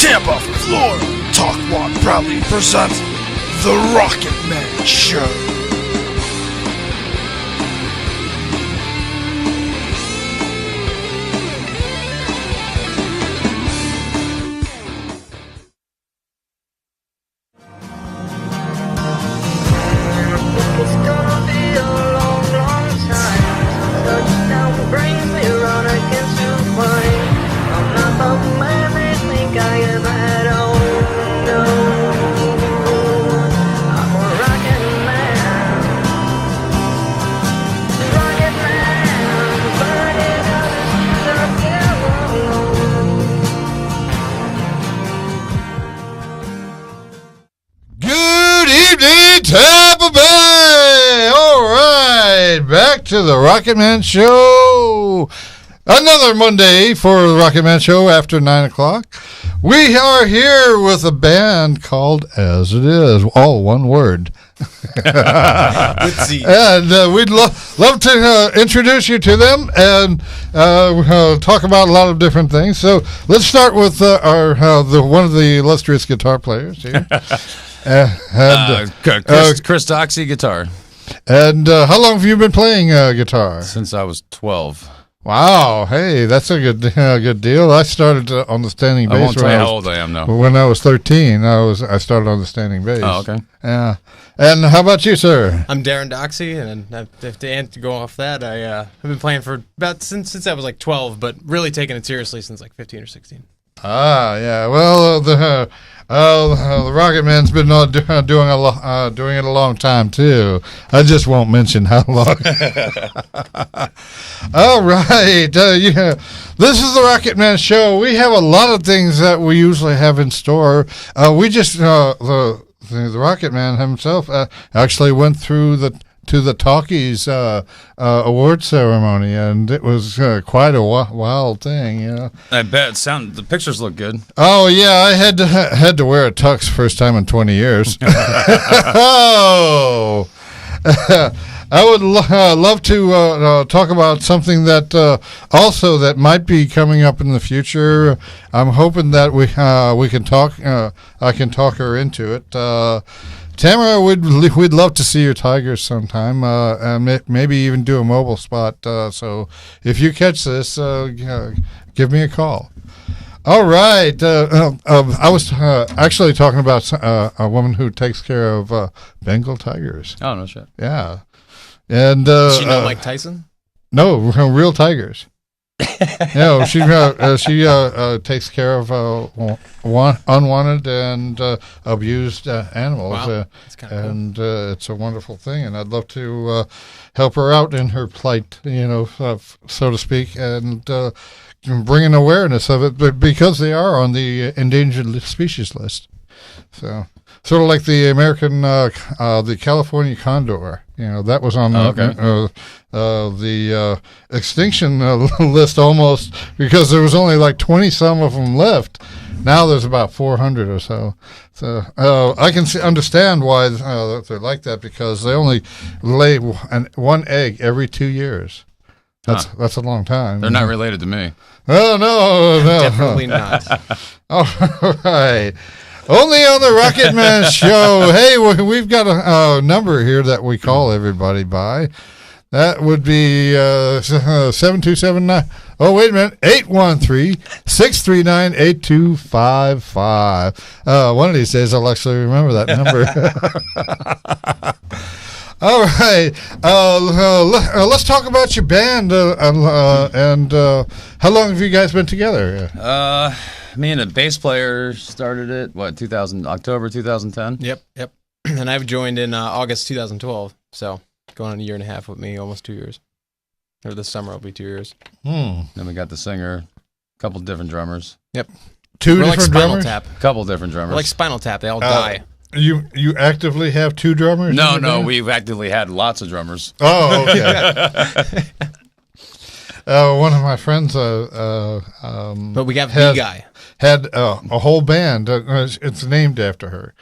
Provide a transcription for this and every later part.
Tampa, Florida, Talk Walk proudly presents The Rocket Man Show. It's gonna be a long, long time. Touchdown brings me around against you fine. I'm not the man they think I am at all. No, I'm a rocket man. Rocket man, burning up the Good evening, Tampa Bay! All right, back to the Rocket Man Show. Another Monday for the Rocket Man Show after 9 o'clock. We are here with a band called As It Is, all one word. And we'd love to introduce you to them and talk about a lot of different things. So let's start with one of the illustrious guitar players here. Chris Doxey, guitar. And how long have you been playing guitar? Since I was 12. Wow, hey, that's a good deal. I started on the standing bass. I won't tell you how old I am now. When I was 13, I started on the standing bass. Oh, okay. Yeah. And how about you, sir? I'm Darren Doxey, and to go off that, I've been playing for about since I was like 12, but really taking it seriously since like 15 or 16. Ah, yeah. Well, the Rocket Man's been doing it a long time too. I just won't mention how long. All right, yeah. This is the Rocket Man Show. We have a lot of things that we usually have in store. We just the Rocket Man himself actually went through to the Talkies award ceremony, and it was quite a wild thing, you know. I bet the pictures look good. Oh yeah, I had to wear a tux first time in 20 years. Oh, I would love to talk about something that also that might be coming up in the future. I'm hoping that we can talk. I can talk her into it. Tamara, we'd love to see your Tigers sometime, and maybe even do a mobile spot. So if you catch this, give me a call. All right. I was actually talking about a woman who takes care of Bengal tigers. Oh, no shit. Yeah. And Does she know Mike Tyson? No, real tigers. No, she takes care of unwanted and abused animals. Wow. That's kind of cool. And it's a wonderful thing, and I'd love to help her out in her plight, so to speak, and bring an awareness of it, but because they are on the endangered species list. So sort of like the American, the California condor. That was on the extinction list almost, because there was only like 20 some of them left. Now there's about 400 or so. So I can understand why they're like that, because they only lay one egg every 2 years. That's a long time. They're not related to me. Oh, no. Definitely not. All right. Only on the Rocket Man Show. Hey, we've got a number here that we call everybody by. That would be 7279. Oh, wait a minute. 813-639-8255. One of these days I'll actually remember that number. All right. Let's talk about your band. And how long have you guys been together? Me and a bass player started it, October 2010? Yep. And I've joined in August 2012, so going on a year and a half with me, almost 2 years. Or this summer will be 2 years. Then we got the singer, a couple different drummers. Yep. Two We're different like Spinal drummers? Tap. A couple different drummers. We're like Spinal Tap. They all die. You actively have two drummers? No, we've actively had lots of drummers. Oh, okay. One of my friends, but we got the guy. Had a whole band. It's named after her.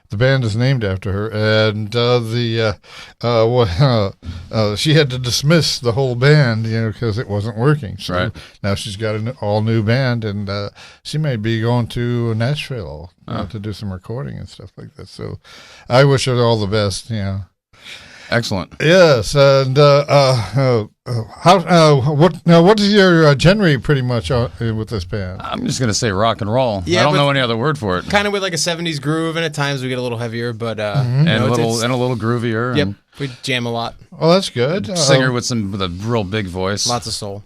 the band is named after her, and she had to dismiss the whole band, because it wasn't working. So Right. now she's got an all new band, and she may be going to Nashville to do some recording and stuff like that. So I wish her all the best. Excellent. Yes, and what is your genre pretty much with this band? I'm just gonna say rock and roll. Yeah, I don't but- know any other word for it. Kind of with like a 70s groove, and at times we get a little heavier, but And a little groovier. Yep, And we jam a lot. Well, that's good. singer with a real big voice. Lots of soul.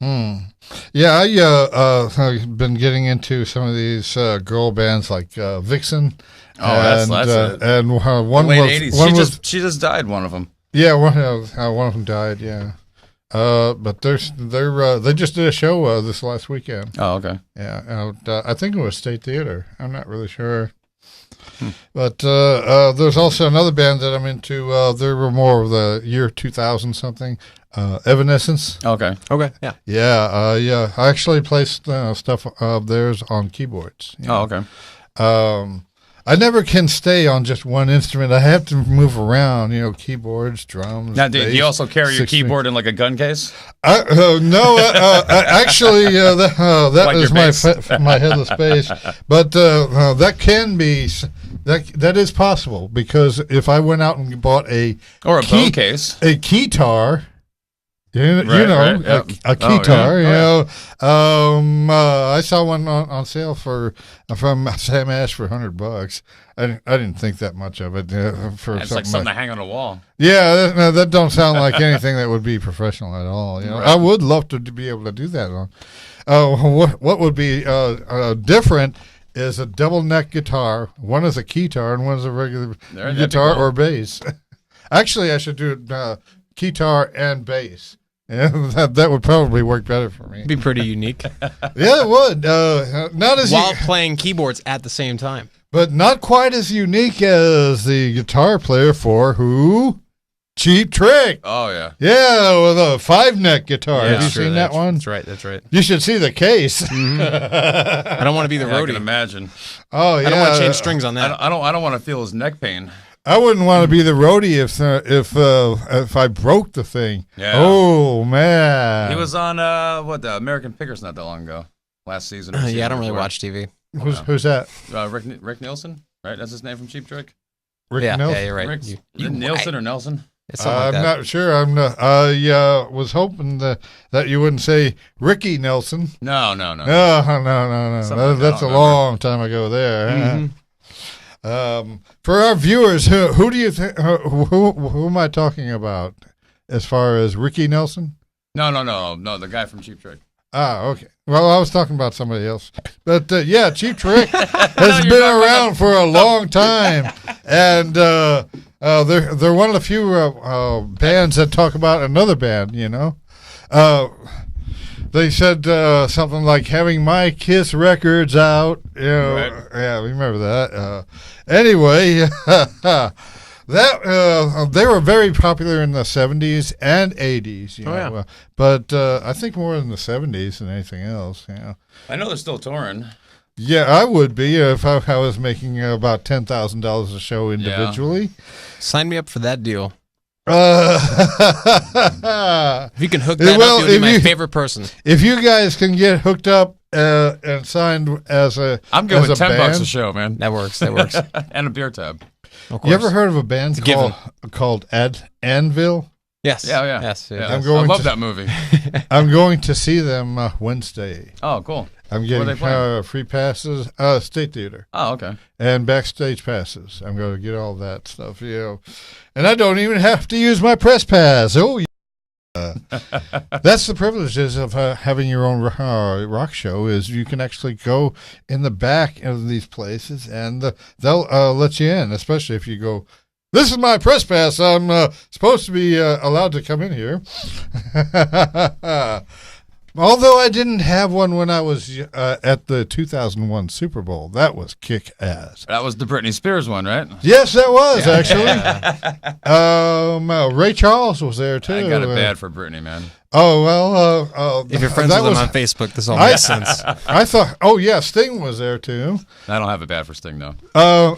Yeah, I've been getting into some of these girl bands like Vixen. Oh, that's it. And one Late was 80s. one was She just died. One of them. yeah one of them died. Yeah, but they just did a show this last weekend. Oh, okay. Yeah, I think it was State Theater. I'm not really sure. But there's also another band that I'm into. They were more of the year 2000 something. Evanescence. Okay. Okay, yeah. Yeah. I actually play stuff of theirs on keyboards. Oh, okay. I never can stay on just one instrument. I have to move around. Keyboards, drums. Now, do you bass, also carry your 16. keyboard in like a gun case? No, actually, that Like is your bass. my headless bass. But that can be that is possible, because if I went out and bought a Or a bow case? a keytar. Right, right, a yeah. Oh, keytar. yeah. I saw one on sale from Sam Ash for $100. I didn't think that much of it for It's like something to hang on a wall. Yeah, that don't sound like anything that would be professional at all. Right. I would love to be able to do that. What would be different is a double neck guitar. One is a keytar and one is a regular That'd be guitar cool. or bass. Actually, I should do keytar and bass. Yeah, that would probably work better for me. Be pretty unique. Yeah, it would. Not as While playing keyboards at the same time. but not quite as unique as the guitar player for who? Cheap Trick. Oh, yeah. Yeah, with a 5-neck guitar. Yeah, Have you sure, seen that one? That's right, that's right. You should see the case. I don't want to be the Yeah, I can roadie. imagine. Oh, yeah. I don't want to change strings on I that. don't want to feel his neck pain. I wouldn't want to be the roadie if I broke the thing. Yeah. Oh, man. He was on the American Pickers not that long ago, last season. Or Yeah, I don't season really before. watch TV. Who's that? Rick Nielsen, right? That's his name from Cheap Trick. Rick Yeah, Nelson? you're right. Rick, You- is it Nielsen or Nelson? It's something like I'm that. not sure. I'm not. I was hoping that you wouldn't say Ricky Nelson. No. No. Something like That's that, a I don't remember. long time ago there. Mhm. For our viewers, who do you think? Who am I talking about as far as Ricky Nelson? No. The guy from Cheap Trick. Ah, okay. Well, I was talking about somebody else. But yeah, Cheap Trick has you're been talking around for a long time, and they're one of the few bands that talk about another band. They said something like having my Kiss records out. Right. Yeah, remember that. Anyway, that they were very popular in the 70s and 80s. Yeah. But I think more in the 70s than anything else. Yeah. I know they're still touring. Yeah, I would be if I was making about $10,000 a show individually. Sign me up for that deal. Uh, If you can hook that Well, up, you'll be if my you- favorte person. if you guys can get hooked up and signed as a I'm good as with a $10 band, a show, man, That works. That works. and a beer tab. Of you ever course. heard of a band a given. called Anvil? Yes. Yeah. Yes. Yeah, I'm I going love to- that movie. I'm going to see them Wednesday. Oh, cool. I'm Where are they getting playing? free passes, State Theater, Oh, okay. and backstage passes. I'm going to get all that stuff, and I don't even have to use my press pass. Oh, yeah. That's the privileges of having your own rock show. Is you can actually go in the back of these places, and they'll let you in, especially if you go. This is my press pass. I'm supposed to be allowed to come in here. Although I didn't have one when I was at the 2001 Super Bowl. That was kick ass. That was the Britney Spears one, right? Yes, that was actually. Ray Charles was there too. I got it bad for Britney, man. Oh well. If you're friends that with was, him on Facebook, this all makes sense. I thought. Oh yeah, Sting was there too. I don't have it bad for Sting, though. No.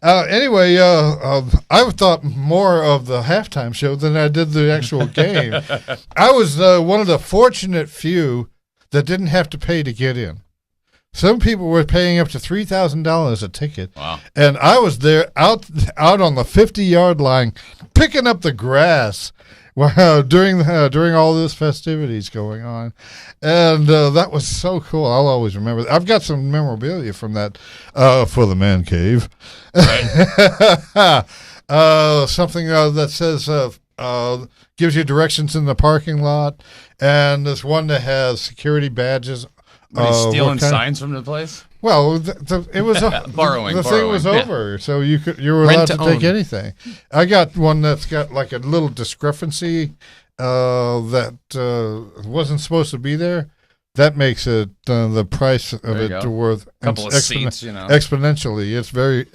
Anyway, I thought more of the halftime show than I did the actual game. I was one of the fortunate few that didn't have to pay to get in. Some people were paying up to $3,000 a ticket. Wow. And I was there out on the 50-yard line picking up the grass during all this festivities going on. And that was so cool. I'll always remember that. I've got some memorabilia from that for the man cave. Right. Something that says gives you directions in the parking lot. And there's one that has security badges. What, he's stealing what kind of- signs from the place? Well, it was Borrowing. The thing was Yeah. over, so you were Rent allowed to to take own. anything. I got one that's got like a little discrepancy that wasn't supposed to be there. That makes it the price of There you it go. worth Couple of seats, you know. exponentially. It's very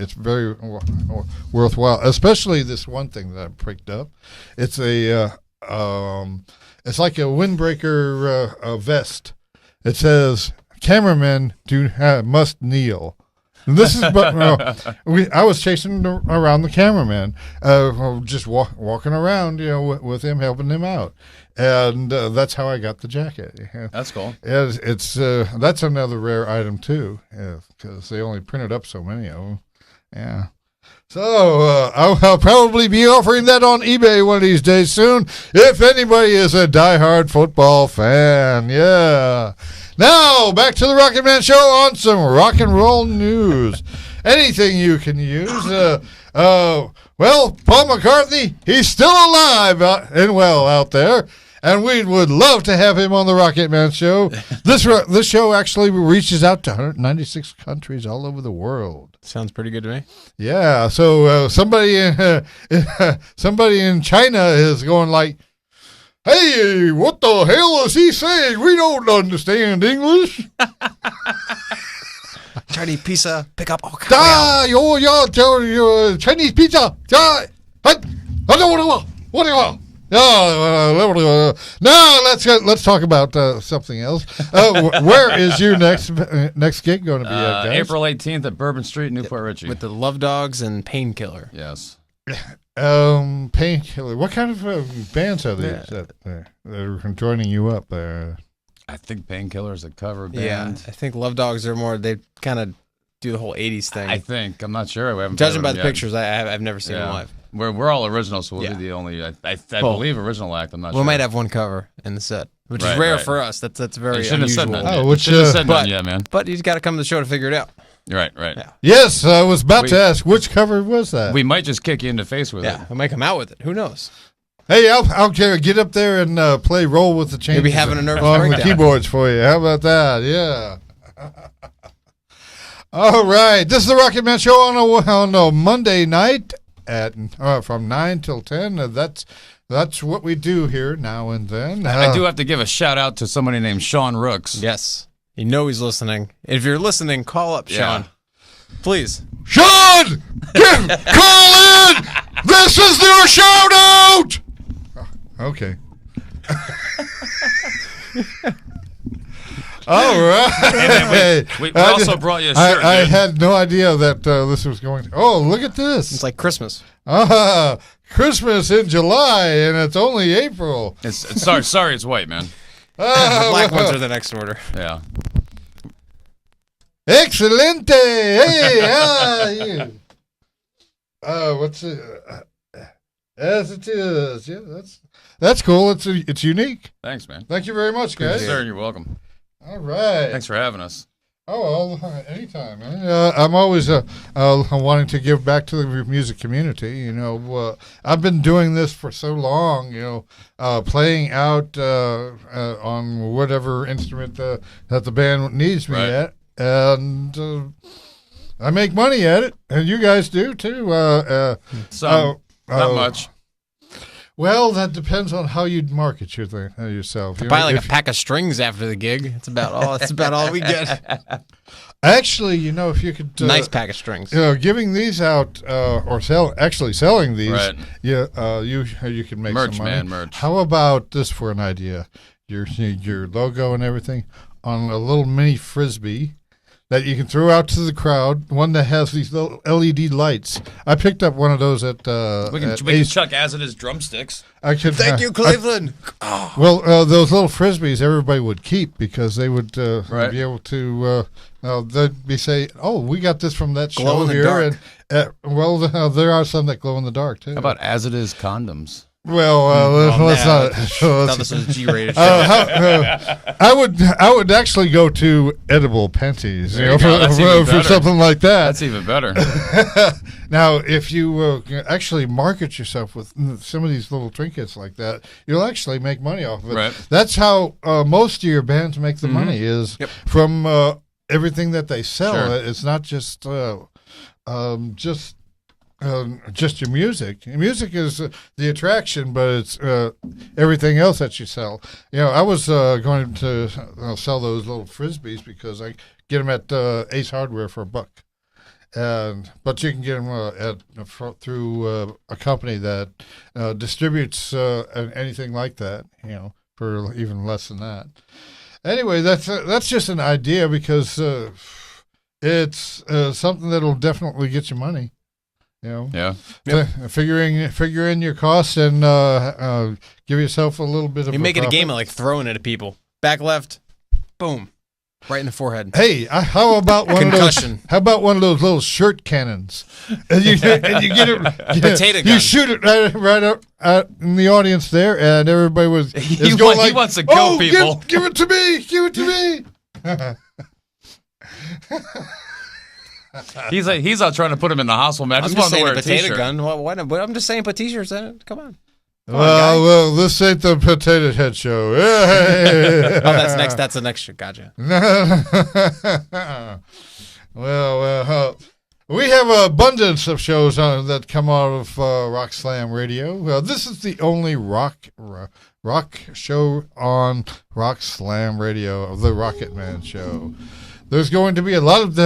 worthwhile. Especially this one thing that I picked up. It's a it's like a windbreaker vest. It says, "Cameramen must kneel." And this is, I was chasing around the cameraman, just walking around, with him, helping him out, and that's how I got the jacket. That's cool. It's that's another rare item too, because they only printed up so many of them. Yeah. So I'll probably be offering that on eBay one of these days soon, if anybody is a diehard football fan. Yeah. Now, back to the Rocket Man Show on some rock and roll news. Anything you can use. Well, Paul McCartney, he's still alive and well out there, and we would love to have him on the Rocket Man Show. This show actually reaches out to 196 countries all over the world. Sounds pretty good to me. Yeah, so somebody in China is going like, "Hey, what the hell is he saying? We don't understand English." Chinese pizza, pick up all Chinese pizza. What do you want? Now let's talk about something else. Where is your next gig going to be at, guys? April 18th at Bourbon Street, Newport Richie. with the Love Dogs and Painkiller. Yes. Painkiller. What kind of bands are these that are joining you up there? I think Painkiller is a cover band. Yeah, I think Love Dogs are more. They kind of do the whole '80s thing. I think. I'm not sure. We haven't Judging played by them the yet. pictures, I've never seen them live. We're all original, so we'll Yeah. be the only. I Cool. believe original act. I'm not We sure. might have one cover in the set, which Right, is rare right. for us. That's very You shouldn't have said unusual. nothing. Oh, yet. which, You shouldn't have said but- nothing yet, man. But you just got to come to the show to figure it out. You're right. Right. Yeah. Yes, I was about We- to ask which cover was that. We might just kick you in the face with Yeah, it. I might come out with it. Who knows? Hey, I'll get up there and play Roll with the Changes. You'll be having a nervous on the breakdown. keyboards for you. How about that? Yeah. All right. This is the Rocket Man Show on a Monday night at from 9 till 10. That's what we do here now and then. I do have to give a shout out to somebody named Sean Rooks. Yes, you know he's listening. If you're listening, call up Sean, please. Sean, call in. This is your shout out. Okay. All right. We also brought you a shirt, I dude. had no idea that this was going to. Oh, look at this. It's like Christmas. Christmas in July, and it's only April. It's sorry, it's white, man. The black ones are the next order. Yeah. Excelente. Hey, what's it? As it is. Yeah, that's cool. It's unique. Thanks, man. Thank you very much, guys. Sir, you're welcome. All right. Thanks for having us. Oh, well, anytime, man. I'm always wanting to give back to the music community. I've been doing this for so long, playing out on whatever instrument that the band needs me Right. at. And I make money at it, and you guys do, too. Some, not oh. much. Well, that depends on how you'd market yourself. You Buy know, like if- a pack of strings after the gig. That's about all. That's about all we get. Actually, if you could Nice pack of strings. giving these out or selling these, Right. you can make Merch, some money. man, merch. How about this for an idea? Your logo and everything on a little mini frisbee that you can throw out to the crowd. One that has these little LED lights. I picked up one of those at. We can Ace. chuck as it is drumsticks. I could, Thank you, Cleveland. Well, those little frisbees everybody would keep because they would Right. be able to. They'd be say, "Oh, we got this from that Glow show in the here." dark. And there are some that glow in the dark too. How about as it is condoms? Well, let's not. Thought this was a G-rated show. I would actually go to edible panties, There you go. That's for even better. something like that. That's even better. Now, if you actually market yourself with some of these little trinkets like that, you'll actually make money off of it. Right. That's how most of your bands make the money is from everything that they sell. Sure. It's not just your music. Music is the attraction, but it's everything else that you sell. I was going to sell those little frisbees because I get them at Ace Hardware for $1. But you can get them through a company that distributes anything like that, for even less than that. Anyway, that's just an idea because it's something that'll definitely get you money. Yeah. Figure in your costs and give yourself a little bit of. You make it a profit. game of like throwing it at people. Back left, boom, right in the forehead. Hey, how about one of those? Concussion. How about one of those little shirt cannons? And you get it. Potato You gun. shoot it right up in the audience there, and everybody is He going wa- he like, wants to go, "Oh, people." Give it to me! Give it to me!" He's out trying to put him in the hospital, man. I I'm just just want to saying wear a a potato t-shirt. gun. What, I'm just saying put T-shirts in it. Come on. Well, this ain't the Potato Head Show. Hey. Oh, that's next. That's the next show. Gotcha. Well, we have an abundance of shows that come out of Rock Slam Radio. Well, this is the only rock show on Rock Slam Radio, the Rocket Man Show. There's going to be a lot of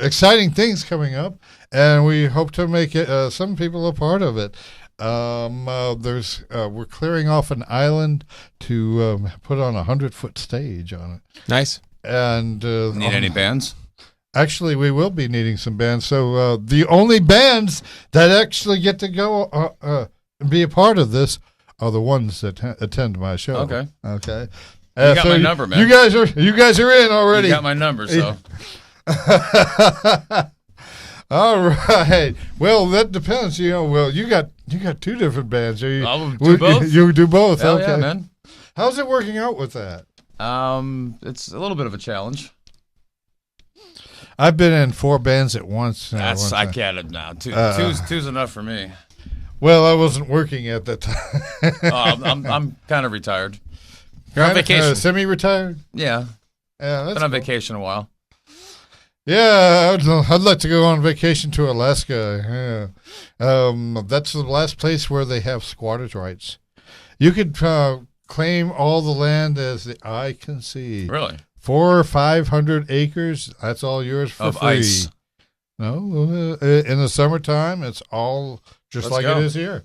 exciting things coming up, and we hope to make some people a part of it. We're clearing off an island to put on a 100-foot stage on it. Nice. And Need any bands? actually, we will be needing some bands. So the only bands that actually get to go and be a part of this are the ones that attend my show. Okay. Okay. You got my number, man. You guys are in already. You got my number, so. All right. Well, that depends. Well, you got two different bands. I'll do both. You do both. Hell okay, yeah, man. How's it working out with that? It's a little bit of a challenge. I've been in 4 bands at once. That's one I time. get it now. Two's enough for me. Well, I wasn't working at that time. I'm kind of retired. You're on vacation. Semi-retired. Yeah, Yeah, that's been on cool. vacation a while. Yeah, I'd like to go on vacation to Alaska. Yeah, that's the last place where they have squatters' rights. You could claim all the land as the eye can see. Really? 400 or 500 acres. That's all yours for Of free. ice. No, in the summertime, it's all just Let's like go. it is here.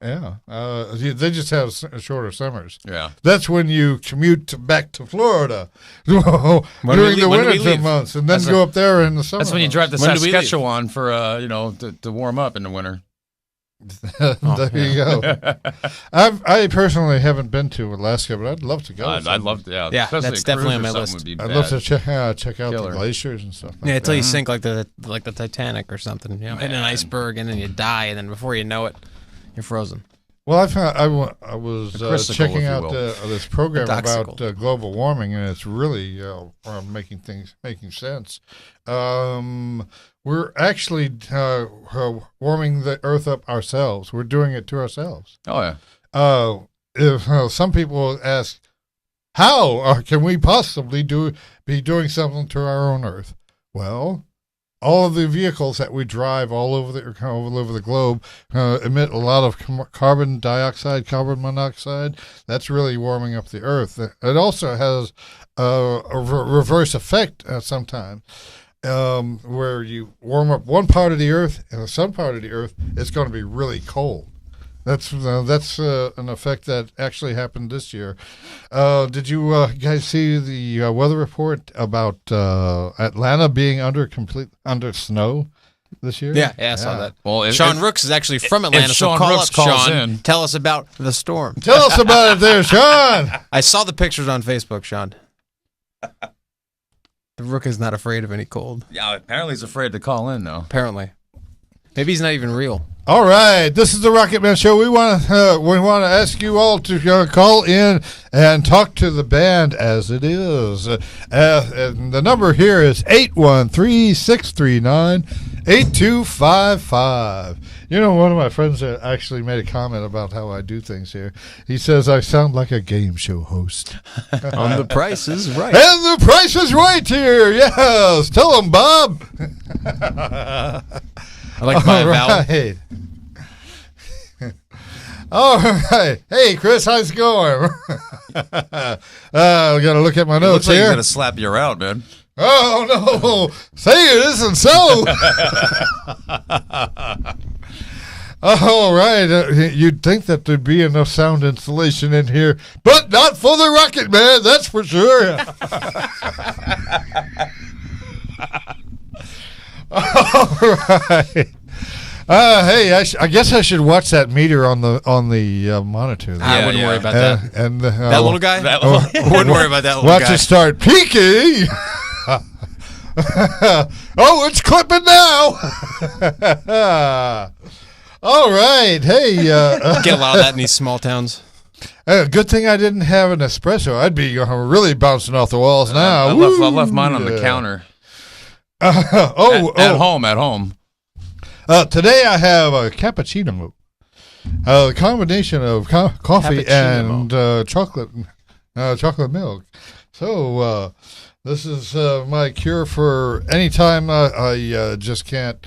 Yeah, they just have shorter summers. Yeah. That's when you commute back to Florida during the When do we winter leave? months, and then That's go up there in the summer. That's when you drive to When do we leave? Saskatchewan for to warm up in the winter. there you go. I personally haven't been to Alaska, but I'd love to go. I'd love to. Yeah, especially that's a definitely cruise on or my something list. would be I'd love to bad. check out Killer. the glaciers and stuff. Like Yeah, until you that. sink like the Titanic or something, in an iceberg, and then you die, and then before you know it, you're frozen. Well, I was A crisicle, checking if you out will. this program A about doxicle. global warming, and it's really making sense. We're actually warming the Earth up ourselves. We're doing it to ourselves. Oh yeah. If some people ask, how can we possibly be doing something to our own Earth? Well, all of the vehicles that we drive all over the globe emit a lot of carbon dioxide, carbon monoxide. That's really warming up the Earth. It also has a reverse effect sometimes. Where you warm up one part of the Earth and some part of the Earth, it's going to be really cold. That's an effect that actually happened this year. Did you guys see the weather report about Atlanta being under snow this year? Yeah, I saw that. Well, Sean Rooks is actually from Atlanta, so Sean call Rooks up, calls Sean. in. Tell us about the storm. Tell us about it there, Sean. I saw the pictures on Facebook, Sean. The Rook is not afraid of any cold. Yeah, apparently he's afraid to call in, though. Apparently. Maybe he's not even real. All right, this is the Rocket Man Show. We want to ask you all to call in and talk to the band as it is. And the number here is 813-639-8255. You know, one of my friends actually made a comment about how I do things here. He says I sound like a game show host. On The Price is Right. And the price is right here. Yes, tell him, Bob. I like my vowel. Right. All right. Hey, Chris, how's it going? We got to look at my It notes looks like here. he's going to slap you out, man. Oh, no. Say it isn't so. All right. You'd think that there'd be enough sound insulation in here, but not for the Rocket Man, that's for sure. All right. Hey, I guess I should watch that meter on the monitor. There. I wouldn't worry about that. And That little guy? That little- Wouldn't worry about that little watch guy. it start peaking. Oh, it's clipping now. All right. Hey. Get a lot of that in these small towns. Good thing I didn't have an espresso. I'd be really bouncing off the walls now. I left mine on the counter. At home. Today I have a cappuccino. A combination of coffee and chocolate milk. So this is my cure for any time I just can't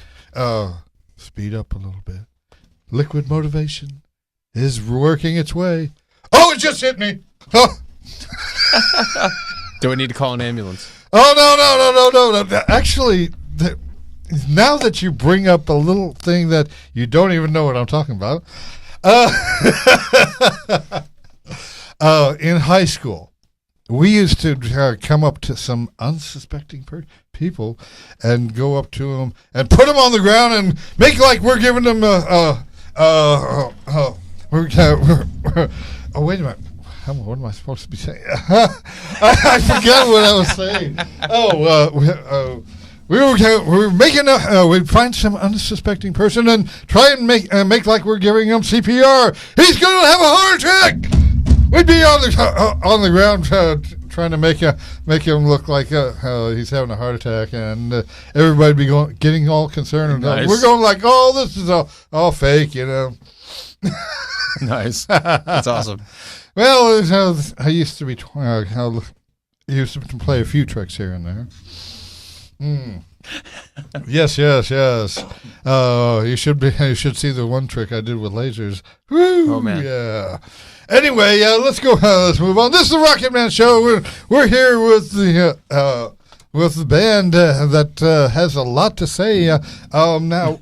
speed up a little bit. Liquid motivation is working its way. Oh, it just hit me. Oh. Do we need to call an ambulance? Oh, no. Actually, now that you bring up a little thing that you don't even know what I'm talking about, in high school, we used to come up to some unsuspecting people and go up to them and put them on the ground and make like we're giving them oh, wait a minute. What am I supposed to be saying? I forgot what I was saying. We'd find some unsuspecting person and try and make like we're giving him CPR. He's going to have a heart attack. We'd be on the ground trying to make him look like he's having a heart attack, and everybody'd be getting all concerned. Nice. We're going like, oh, this is all fake, you know. Nice. That's awesome. Well, I used to be used to play a few tricks here and there. Yes. You should see the one trick I did with lasers. Woo, Oh, man. Yeah. Anyway, let's go. Let's move on. This is the Rocket Man Show. We're here with the band that has a lot to say. Now,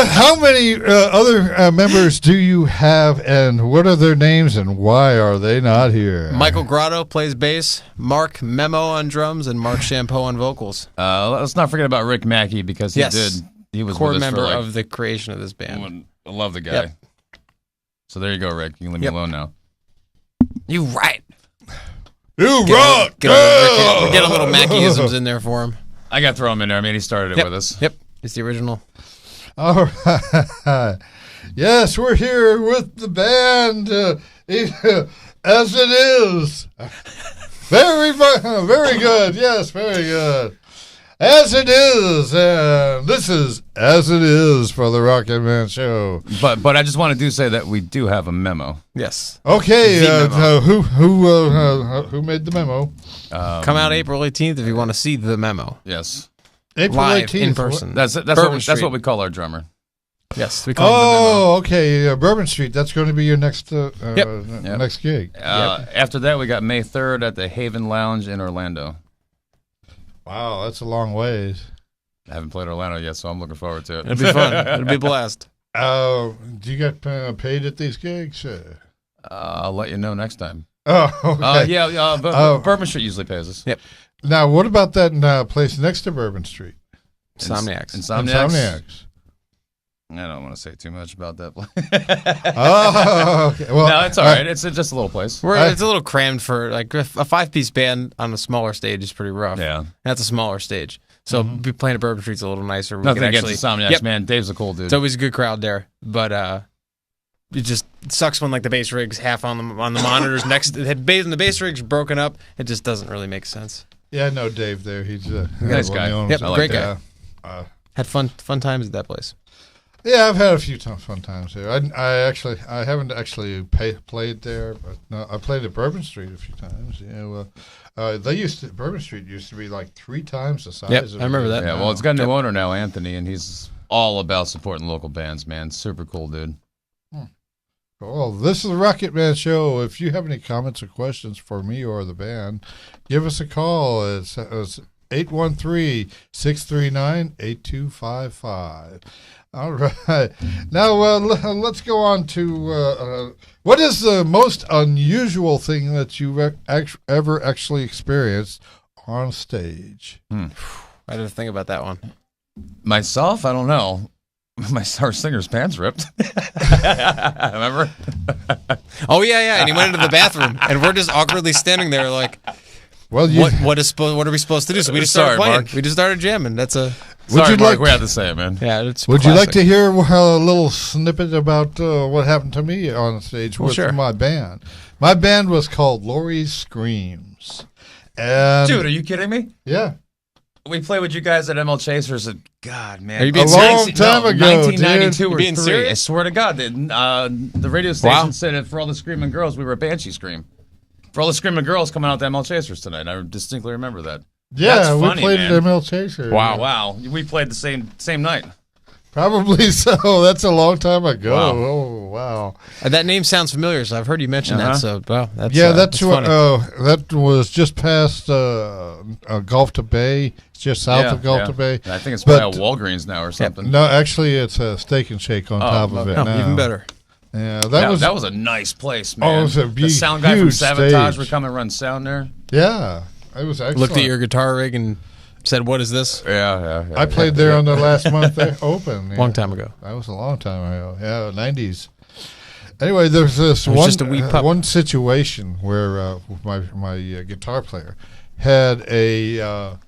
how many other members do you have, and what are their names, and why are they not here? Michael Grotto plays bass, Mark Memo on drums, and Mark Champeau on vocals. Let's not forget about Rick Mackey because he was core with us member for of the creation of this band. I love the guy. Yep. So there you go, Rick. You can leave me alone now. You right. You rock! Get a little Mackeyisms in there for him. I got to throw him in there. I mean, he started it with us. Yep, it's the original. All right. Yes, we're here with the band as it is. Very good. Yes, very good. As it is, and this is As It Is for the Rocket Man Show. But I just want to say that we do have a memo. Yes. Okay, The memo. who made the memo? Come out April 18th if you want to see the memo. Yes. April live 18th. in person. That's Bourbon that's Street. what we call our drummer. Yes, we call him the memo. Oh, okay. Bourbon Street. That's going to be your next Yep. next gig. After that, we got May 3rd at the Haven Lounge in Orlando. Wow, that's a long ways. I haven't played Orlando yet, so I'm looking forward to it. It'll be fun. It'll be a blast. Do you get paid at these gigs? I'll let you know next time. Oh, okay. Bourbon Street usually pays us. Yep. Now, what about that place next to Bourbon Street? Insomniacs. Insomniacs. I don't want to say too much about that place. Oh, okay. Well, No, it's all right. It's just a little place. It's a little crammed for like a 5-piece band on a smaller stage is pretty rough. Yeah. That's a smaller stage. So be playing at Bourbon Street's a little nicer. We Nothing can against actually, Insomniacs, man. Dave's a cool dude. It's always a good crowd there, but it just sucks when like the bass rig's half on the monitors next. The bass rig's broken up. It just doesn't really make sense. Yeah, I know Dave there. He's a Nice guy. Yep, great guy. Yeah. Had fun times at that place. Yeah, I've had a few fun times there. I haven't actually played there, but no, I played at Bourbon Street a few times. Yeah, well, Bourbon Street used to be like 3 times the size. Yep, of I remember that. Yeah, well, it's got a new owner now, Anthony, and he's all about supporting local bands, man. Super cool dude. Well, this is the Rocket Man Show. If you have any comments or questions for me or the band, give us a call. It's 813-639-8255. All right. Now, let's go on to what is the most unusual thing that you've ever actually experienced on stage? I didn't think about that one. Myself, I don't know. Our singer's pants ripped. Remember? Oh yeah, and he went into the bathroom, and we're just awkwardly standing there like, Well, what are we supposed to do? So we just started playing. Mark. We just started jamming. That's a Sorry, Mark, we had to say it, man. yeah. It's would you like classic. to hear a little snippet about what happened to me on stage with sure. my band? My band was called Lori's Screams. And Dude, are you kidding me? yeah. We played with you guys at ML Chasers. God, man. Are you being A serious? long time ago, 1992 dude. or You being 3. serious? I swear to God. The radio station Wow. said that for all the screaming girls, we were a Banshee Scream. For all the screaming girls coming out to ML Chasers tonight. I distinctly remember that. Yeah, That's we funny, played man. at ML Chaser. Wow. We played the same night. Probably so. That's a long time ago. Wow. Oh, wow. That name sounds familiar, so I've heard you mention that. So wow, that's That's what. funny. That was just past Gulf to Bay. It's just south of Gulf to Bay. I think it's by a But- Walgreens now or something. No, actually, it's a Steak and Shake on top of it Oh, now. even better. Yeah, That was a nice place, man. it was a the sound guy from huge Sabotage stage. would come and run sound there. Yeah, it was excellent. Looked at your guitar rig and said, "What is this?" Yeah. I played there on the last month they opened. Long time ago. That was a long time ago. Yeah, 90s. Anyway, there's this was one just a wee pup. one situation where my guitar player had a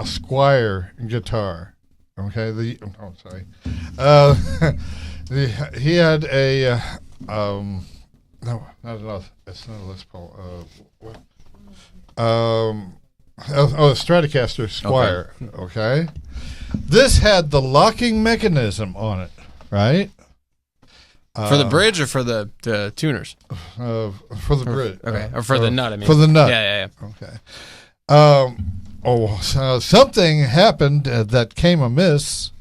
Squire guitar. Okay, he had a no, not enough. It's not a Les Paul. A Stratocaster Squire. Okay. This had the locking mechanism on it, right? For the bridge or for the tuners? For the bridge. Okay, or for the nut. I mean, For the nut. Yeah. Okay. So something happened that came amiss,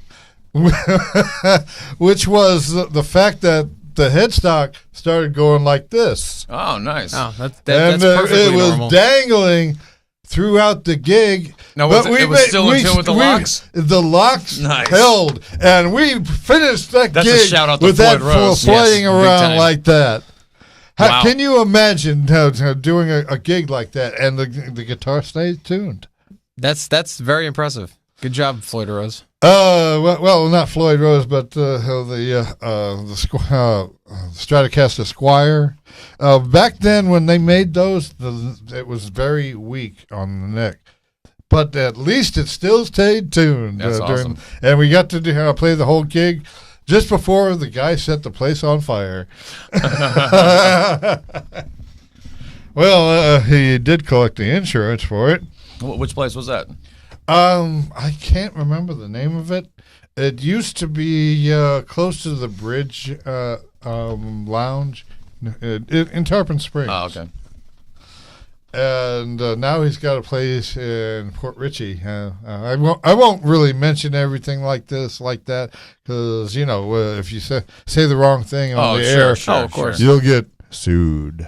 which was the fact that the headstock started going like this. Oh, nice. Oh, that's And perfectly it was normal. dangling throughout the gig. Now, but it was still in tune with the locks? The locks Nice. held, and we finished that That's a gig shout out to with that Floyd Rose. flying Yes, big around time. like that. Wow. Can you imagine doing a gig like that and the guitar stayed tuned? That's very impressive. Good job, Floyd Rose. Well, not Floyd Rose, but the Stratocaster Squire. Back then, when they made those, it was very weak on the neck, but at least it still stayed tuned. That's awesome. And we got to play the whole gig just before the guy set the place on fire. Well, he did collect the insurance for it. Which place was that? I can't remember the name of it. It used to be close to the Bridge Lounge in Tarpon Springs. Oh, okay. and now he's got a place in Port Richey. I won't really mention everything like that, because if you say the wrong thing on the air, of course. you'll get sued.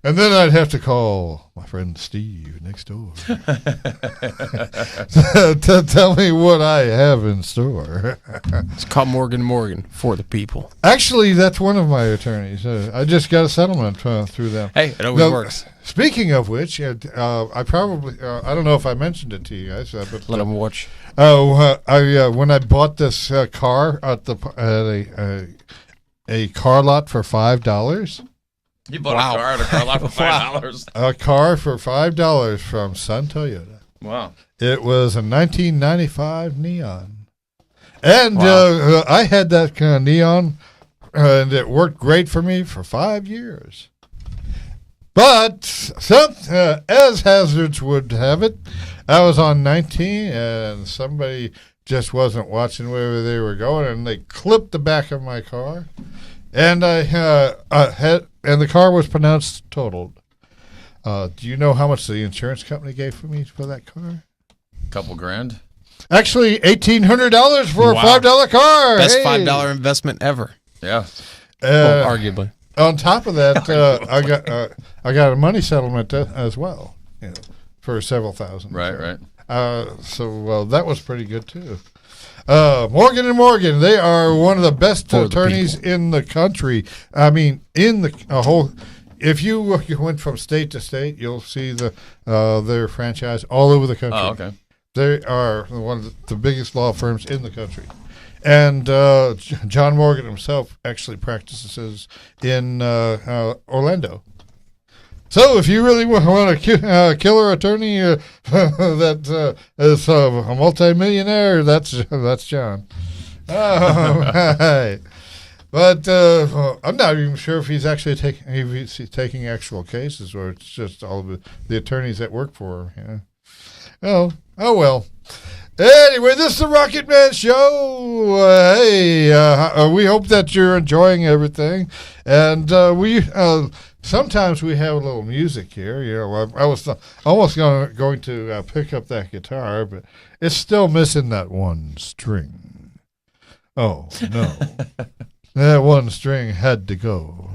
And then I'd have to call my friend Steve next door to tell me what I have in store. It's called Morgan for the people. Actually, that's one of my attorneys. I just got a settlement through them. Hey, it always works. Speaking of which, I don't know if I mentioned it to you guys, but Let them watch. when I bought this car at a car lot for $5. You bought a car at a car lot for $5. A car for $5 from Sun Toyota. Wow. It was a 1995 Neon. And I had that kind of Neon, and it worked great for me for 5 years. But as hazards would have it, I was on 19, and somebody just wasn't watching where they were going, and they clipped the back of my car. And and the car was pronounced totaled. Do you know how much the insurance company gave for me for that car? Couple grand. Actually, $1,800 for a $5 car. Best $5 investment ever. Yeah. Arguably. On top of that, I got a money settlement as well, for several thousand. Right. So that was pretty good too. Morgan & Morgan, they are one of the best attorneys in the country. I mean, in the whole. If you went from state to state, you'll see their franchise all over the country. Oh, okay. They are one of the biggest law firms in the country. And John Morgan himself actually practices in Orlando. So if you really want a killer attorney that is a multimillionaire, that's John. Right. But I'm not even sure if he's actually taking actual cases, or it's just all of the attorneys that work for him. Oh well. Anyway, this is the Rocket Man Show. We hope that you're enjoying everything, and sometimes we have a little music here. I was almost going to pick up that guitar, but it's still missing that one string. Oh no, that one string had to go.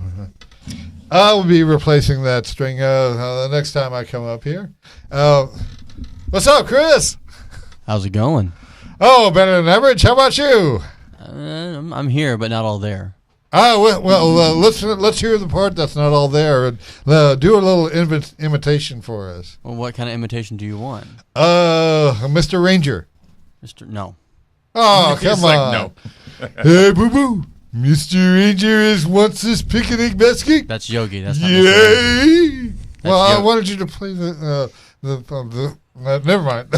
I'll be replacing that string the next time I come up here. What's up, Chris? How's it going? Oh, better than average. How about you? I'm here, but not all there. Let's hear the part that's not all there, and do a little imitation for us. Well, what kind of imitation do you want? Mr. Ranger. No. Oh, come He's on. like, no. Hey, boo boo. Mr. Ranger wants this picnic basket. That's Yogi. That's not Mr. Ranger. Yay! Well, I Yogi. wanted you to play the never mind.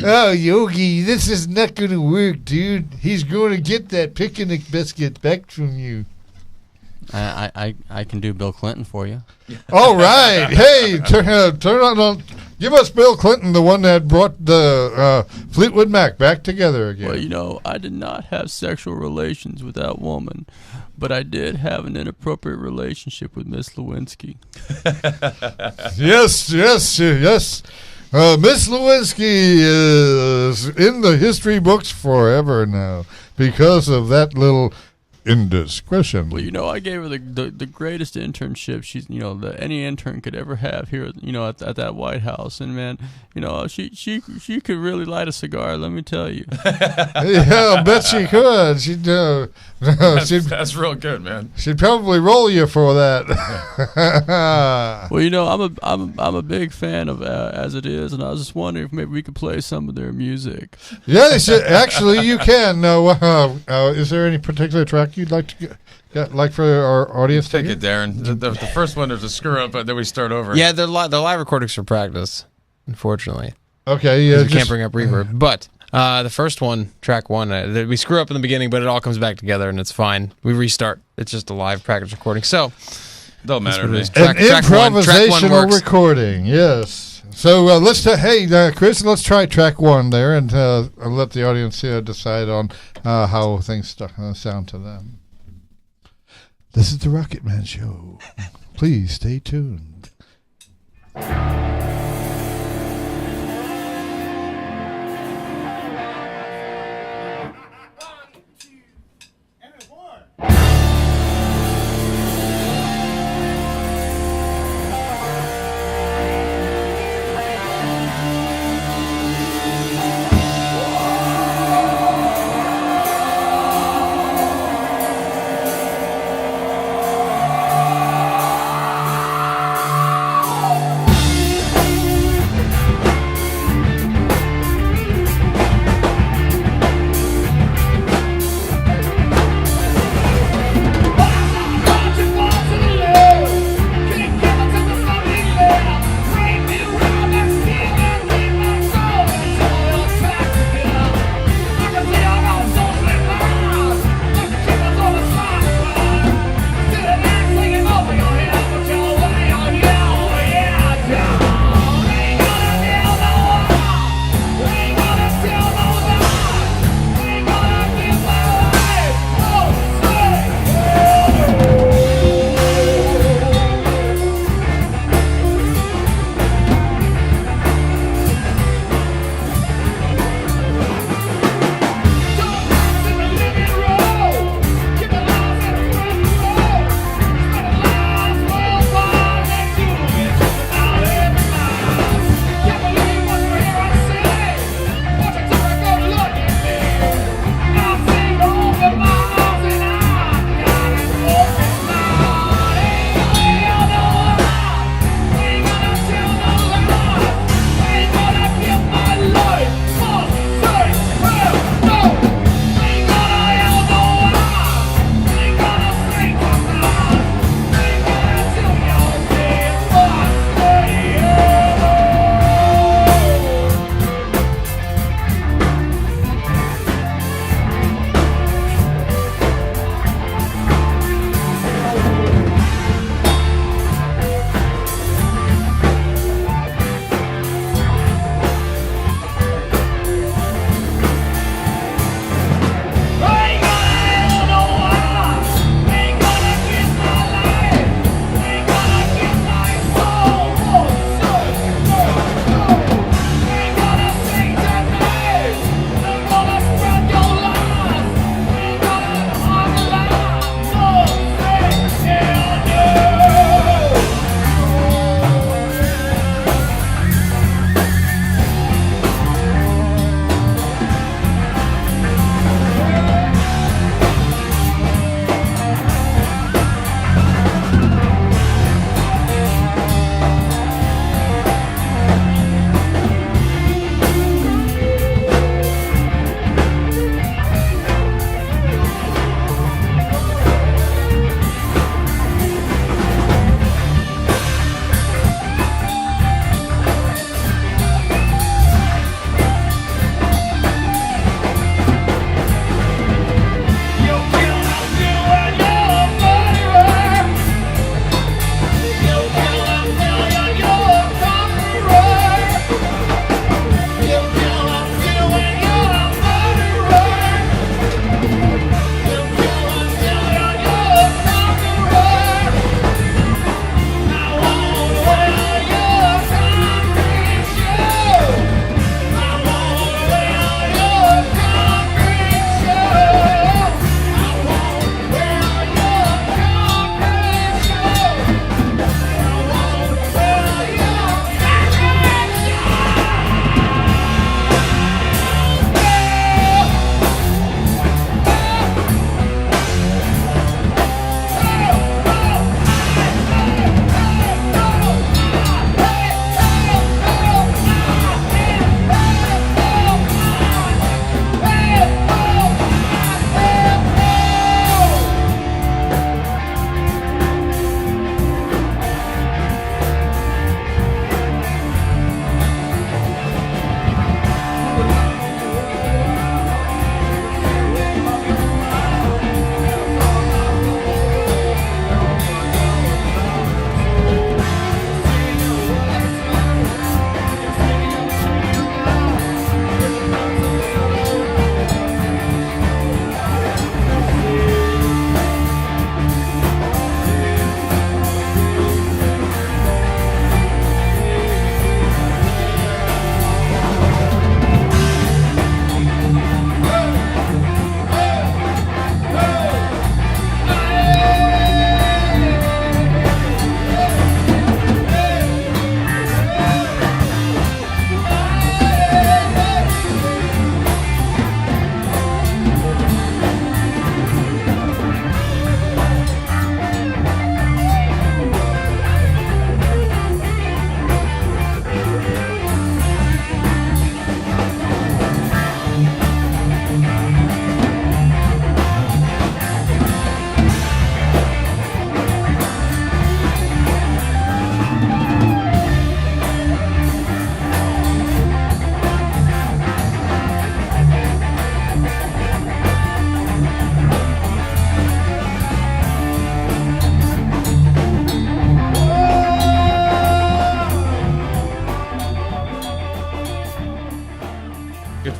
Oh, Yogi, this is not going to work, dude. He's going to get that picnic biscuit back from you. I can do Bill Clinton for you. All right. Hey, turn on. Give us Bill Clinton, the one that brought the Fleetwood Mac back together again. Well, I did not have sexual relations with that woman, but I did have an inappropriate relationship with Miss Lewinsky. Yes. Miss Lewinsky is in the history books forever now because of that little indiscretion. Well, I gave her the greatest internship that any intern could ever have here, at that White House. And man, she could really light a cigar. Let me tell you. Yeah, I bet she could. She'd That's real good, man. she'd probably roll you for that. Well, I'm a big fan of As It Is, and I was just wondering if maybe we could play some of their music. Yeah, they said, actually you can. Is there any particular track you'd like to like for our audience? Take it, Darren. The first one there's a screw up, but then we start over. Yeah, the live recordings for practice, unfortunately. Okay, yeah. We can't bring up reverb. But the first one, track one, we screw up in the beginning, but it all comes back together, and it's fine. We restart. It's just a live practice recording. So, don't matter to me. An track improvisational one works. recording, yes. So Chris, let's try track one there, and let the audience decide on how things sound to them. This is the Rocket Man Show. Please stay tuned.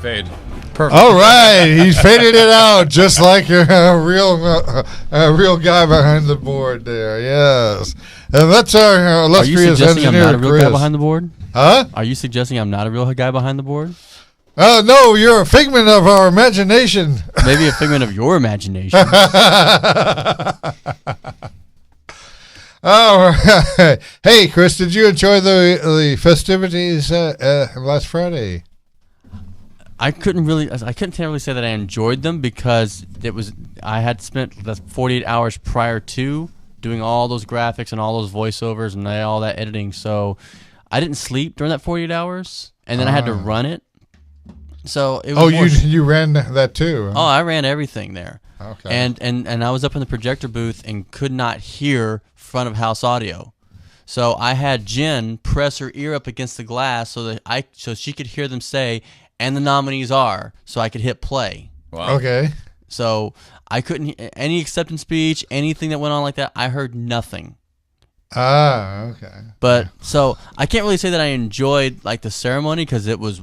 fade. Perfect. All right, he's faded it out just like a real guy behind the board there. Yes, and that's our Are you illustrious suggesting I'm engineer, not a real Chris. guy behind the board? Huh? Are you suggesting I'm not a real guy behind the board? No, you're a figment of our imagination. Maybe a figment of your imagination. All right. Hey, Chris, did you enjoy the festivities last Friday? I couldn't really say that I enjoyed them because I had spent the 48 hours prior to doing all those graphics and all those voiceovers and all that editing. So I didn't sleep during that 48 hours, and then I had to run it. So it was you ran that too? Oh, I ran everything there. Okay. And I was up in the projector booth and could not hear front of house audio. So I had Jen press her ear up against the glass so she could hear them say, "And the nominees are," so I could hit play. Wow. Okay. So I couldn't any acceptance speech, anything that went on like that. I heard nothing. Okay. But so I can't really say that I enjoyed like the ceremony because it was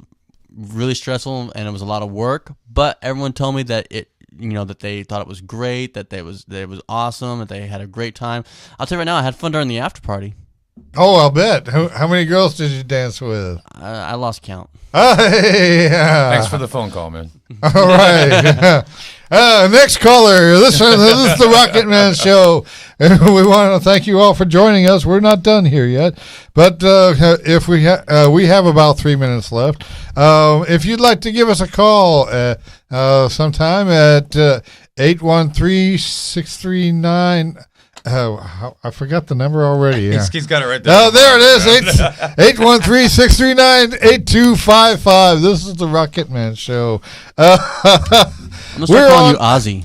really stressful and it was a lot of work. But everyone told me that that they thought it was great, that it was awesome, that they had a great time. I'll tell you right now, I had fun during the after party. Oh, I'll bet. How many girls did you dance with? I lost count. Yeah. Thanks for the phone call, man. All right. Next caller. This is the Rocket Man Show. We want to thank you all for joining us. We're not done here yet, but if we have about 3 minutes left. If you'd like to give us a call sometime at 813-639. I forgot the number already. Yeah. He's got it right there. Oh, there it is. 813-639-8255. This is the Rocket Man Show. I'm gonna start calling you Ozzy.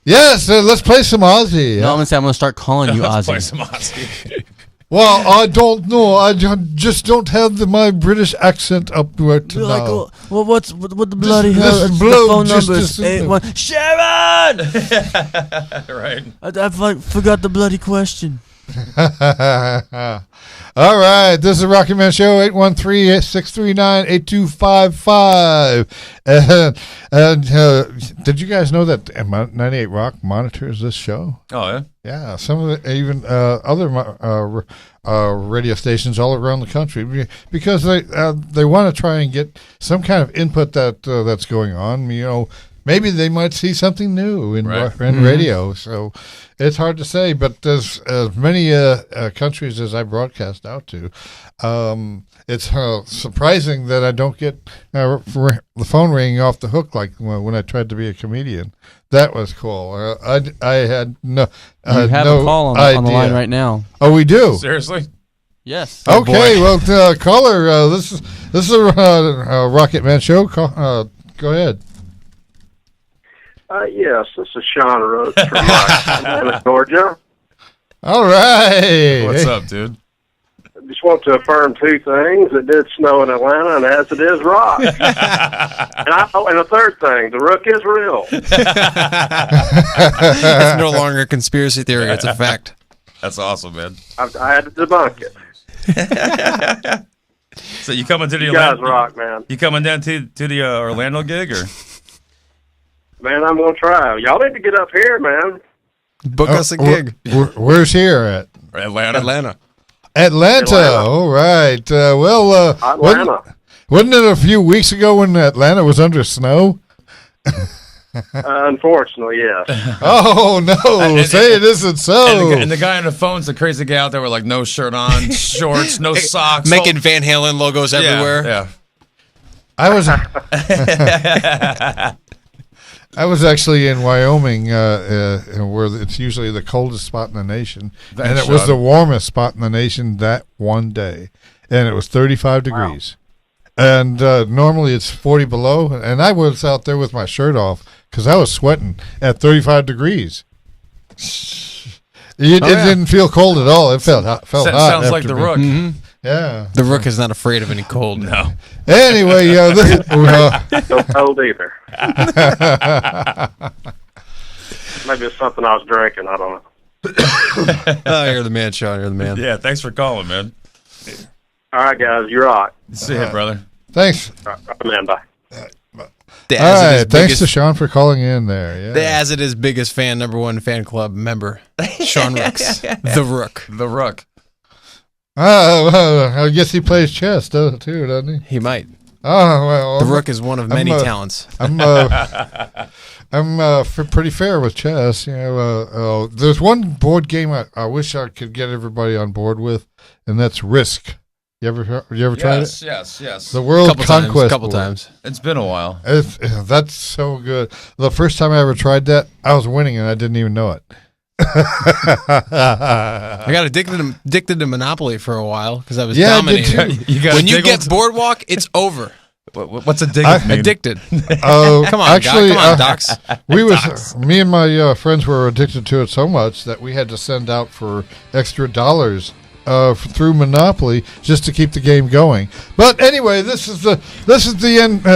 Yes, let's play some Ozzy. No, I'm gonna say I'm gonna start calling you Let's play Ozzy. some Ozzy. Well, I don't know. I just don't have my British accent up to it You're now. like, well, what the bloody Just hell? It's the blow, phone just- numbers. just- 81. Sharon! Right. I forgot the bloody question. All right, this is the Rocket Man Show, 813-639-8255. And did you guys know that 98 Rock monitors this show? Oh, yeah? Yeah, some of the, even other radio stations all around the country, because they want to try and get some kind of input that's going on. Maybe they might see something new in radio. So it's hard to say. But as many countries as I broadcast out to, it's surprising that I don't get the phone ringing off the hook like when I tried to be a comedian. That was cool. I had no You have no a call on the line right now. Oh, we do? Seriously? Yes. Okay, well, caller, this is a Rocket Man Show. Go ahead. Yes, this is Sean Rhodes from Atlanta, Georgia. All right. What's up, dude? I just want to affirm two things. It did snow in Atlanta, and as it is rock. and a third thing, the Rook is real. It's no longer a conspiracy theory. It's a fact. That's awesome, man. I had to debunk it. So you coming to the You guys Orlando? rock, man. You coming down to the Orlando gig, or? Man, I'm going to try. Y'all need to get up here, man. Book us a gig. Where's here at? Atlanta. Atlanta. All right. Atlanta. Wasn't it a few weeks ago when Atlanta was under snow? Unfortunately, yes. Oh, no. Say it isn't so. And the guy on the phone's the crazy guy out there with like no shirt on, shorts, no socks. Making Van Halen logos everywhere. Yeah. I was actually in Wyoming, where it's usually the coldest spot in the nation, and it was the warmest spot in the nation that one day, and it was 35 degrees. And normally it's 40 below, and I was out there with my shirt off because I was sweating at 35 degrees. It didn't feel cold at all. It felt hot. Sounds like the Rook. Mm-hmm. Yeah. The Rook is not afraid of any cold. No. Anyway, No cold either. Maybe it's something I was drinking. I don't know. Oh, you're the man, Sean. You're the man. Yeah, thanks for calling, man. All right, guys, you rock. See you, brother. Thanks. All right, man, bye. The All As It right. Is Thanks biggest, to Sean for calling in there. Yeah. the As It Is biggest fan, #1 fan club member, Sean Rooks, the Rook. The Rook. I guess he plays chess too, doesn't he? He might. Oh well. The Rook is one of many talents. I'm pretty fair with chess. You know, there's one board game I wish I could get everybody on board with, and that's Risk. You ever tried it? Yes. The World Conquest. Couple board. times. It's been a while. That's so good. The first time I ever tried that, I was winning and I didn't even know it. I got addicted to Monopoly for a while because I was dominating. I did too. When you get Boardwalk, it's over. What's a dig? Addicted. Oh, Come on, actually, Docs. Me and my friends were addicted to it so much that we had to send out for extra dollars through Monopoly just to keep the game going. But anyway, this is the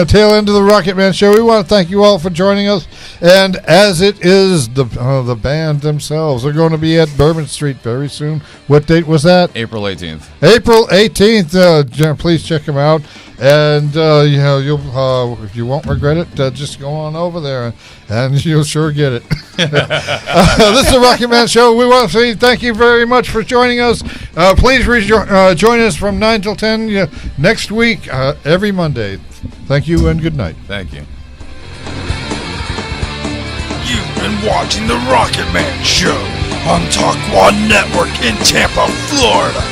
tail end of the Rocket Man Show. We want to thank you all for joining us. And as it is, the band themselves are going to be at Bourbon Street very soon. What date was that? April 18th. April 18th. Please check them out. And you'll if you won't regret it, just go on over there and you'll sure get it. This is the Rocket Man Show. We want to say thank you very much for joining us. Please join us from 9 till 10 next week, every Monday. Thank you and good night. Thank you. You've been watching the Rocket Man Show on Talk One Network in Tampa, Florida.